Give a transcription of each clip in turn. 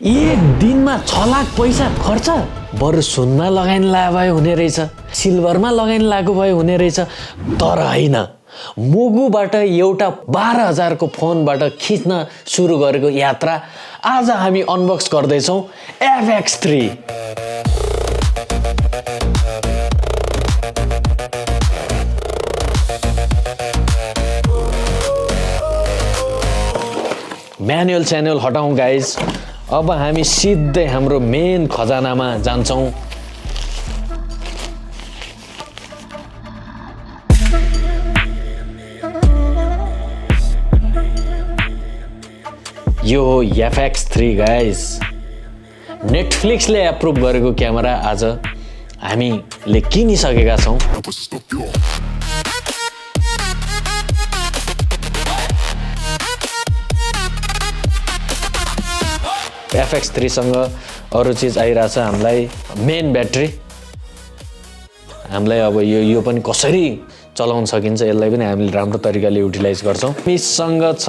एक दिनमा 6 लाख पैसा खर्च बरु सुनमा लगाइन लाए भए हुने रहेछ, सिल्भरमा लगाइन लागु भए हुने रहेछ। तर होइन, मुगुबाट एउटा 12,000 को फोनबाट खिच्न सुरु गरेको यात्रा आज हामी अनबक्स गर्दैछौँ FX3। म्यानुअल च्यानल हटाउँ गाइज। अब हामी सिधै हाम्रो मेन खजानामा जान्छौँ। यो हो FX3 गाइज। नेटफ्लिक्सले एप्रुभ गरेको क्यामेरा आज हामीले किनिसकेका छौँ। FX3 सँग अरू चिज आइरहेछ हामीलाई, मेन ब्याट्री। हामीलाई अब यो पनि कसरी चलाउन सकिन्छ यसलाई पनि हामीले राम्रो तरिकाले युटिलाइज गर्छौँ। हामीसँग छ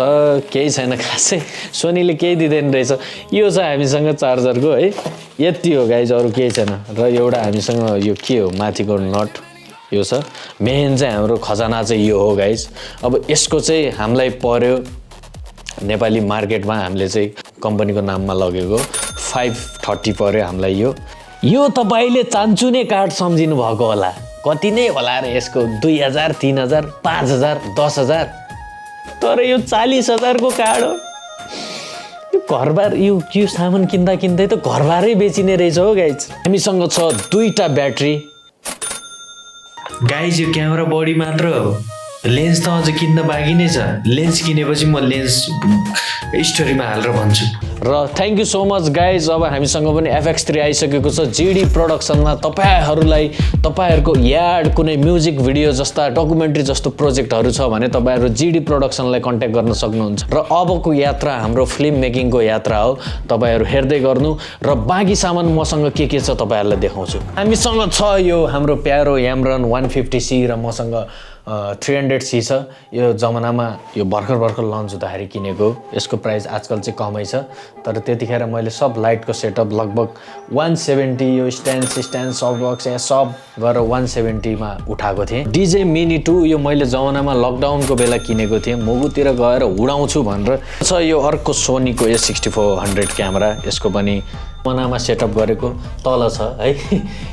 केही छैन खासै, सोनीले केही दिँदैन रहेछ। यो छ हामीसँग चार्जरको है, यति हो गाइज, अरू केही छैन। र एउटा हामीसँग यो के हो माथिको नट यो छ। मेन चाहिँ हाम्रो खजाना चाहिँ यो हो गाइज। अब यसको चाहिँ हामीलाई पर्यो नेपाली मार्केटमा, हामीले चाहिँ कम्पनीको नाममा लगेको 530 पर्यो हामीलाई। यो तपाईँले चान्चुने कार्ड सम्झिनु भएको होला। कति नै होला र यसको 2,000, 3,000, 5,000, 10,000। तर यो 40,000 को कार्ड हो। यो घरबार यो सामान किन्दा किन्दै त घरबारै बेचिने रहेछ हो गाइज। हामीसँग छ 2टा ब्याट्री गाइज। यो क्यामेरा बडी मात्र हो, लेन्स त अझ किन्न बाँकी नै छ। लेन्स किनेपछि म लेन्स स्टोरीमा हालेर भन्छु। र thank you so much guys. अब हामीसँग पनि FX3 आइसकेको छ GD प्रोडक्सनमा। तपाईँहरूको याड कुनै म्युजिक भिडियो जस्ता डकुमेन्ट्री जस्तो प्रोजेक्टहरू छ भने तपाईँहरू GD प्रोडक्सनलाई कन्ट्याक्ट गर्न सक्नुहुन्छ। र अबको यात्रा हाम्रो फिल्म मेकिङको यात्रा हो, तपाईँहरू हेर्दै गर्नु। र बाँकी सामान मसँग के छ तपाईँहरूलाई देखाउँछु। हामीसँग छ यो हाम्रो प्यारो यामरन 150C र मसँग 300C छ। यो जमानामा यो भर्खर लन्च हुँदाखेरि किनेको। यसको प्राइस आजकल चाहिँ कमै छ, तर त्यतिखेर मैले सब लाइटको सेटअप लगभग 170, यो स्ट्यान्ड सफ्ट बक्स यहाँ सब गरेर 170 मा उठाएको थिएँ। DJ Mini 2 यो मैले जमानामा लकडाउनको बेला किनेको थिएँ, मुगुतिर गएर उडाउँछु भनेर। छ यो अर्को सोनीको A6400 क्यामेरा, यसको पनि मनामा सेटअप गरेको तल छ है।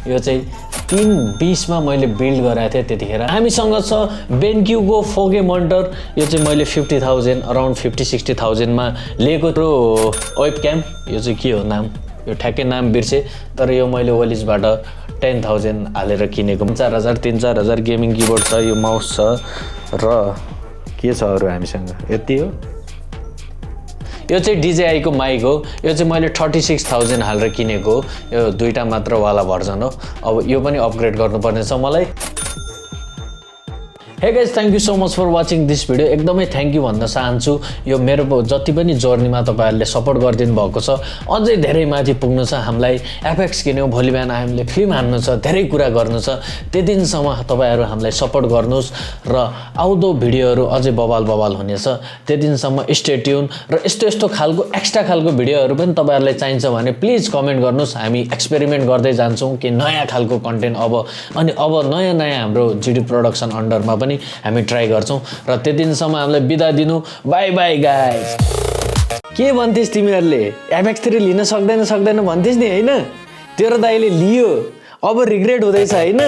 यो चाहिँ 320 मा मैले बिल्ड गराएको थिएँ त्यतिखेर। हामीसँग छ बेन्क्यूको 4K मोनिटर। यो चाहिँ मैले 50,000 अराउन्ड 50-60,000 मा लिएको थियो वेब क्याम। यो चाहिँ के हो नाम, यो ठ्याक्कै नाम बिर्सेँ, तर यो मैले ओलिसबाट 10,000 हालेर किनेको। 3,000 गेमिङ किबोर्ड छ, यो माउस छ र के छ अरू हामीसँग यति हो। यो चाहिँ DJI को माइक हो। यो चाहिँ मैले 36,000 हालेर किनेको। यो 2टा मात्र वाला भर्जन हो। अब यो पनि अपग्रेड गर्नुपर्ने छ मलाई। Hey guys, thank you so much for watching this video. एकदमै थ्याङ्क यू भन्न चाहन्छु। यो मेरो जति पनि जर्नीमा तपाईँहरूले सपोर्ट गरिदिनु भएको छ, अझै धेरै माथि पुग्नु छ। हामीलाई FX किन्यौँ, भोलि बिहान हामीले फिल्म हान्नु छ, धेरै कुरा गर्नु छ। त्यो दिनसम्म तपाईँहरू हामीलाई सपोर्ट गर्नुहोस् र आउँदो भिडियोहरू अझै बवाल हुनेछ। त्यो दिनसम्म स्टे ट्युन। र यस्तो खालको एक्स्ट्रा खालको भिडियोहरू पनि तपाईँहरूलाई चाहिन्छ भने प्लिज कमेन्ट गर्नुहोस्। हामी एक्सपेरिमेन्ट गर्दै जान्छौँ कि नयाँ खालको कन्टेन्ट अब नयाँ हाम्रो GD प्रोडक्सन अन्डरमा पनि हामी ट्राई गर्छौँ। र त्यो दिनसम्म हामीलाई बिदा दिनु। By by guys. के भन्थिस् तिमीहरूले, FX3 लिन सक्दैन भन्थिस् नि होइन? तेरो दाइले लियो, अब रिग्रेट हुँदैछ होइन?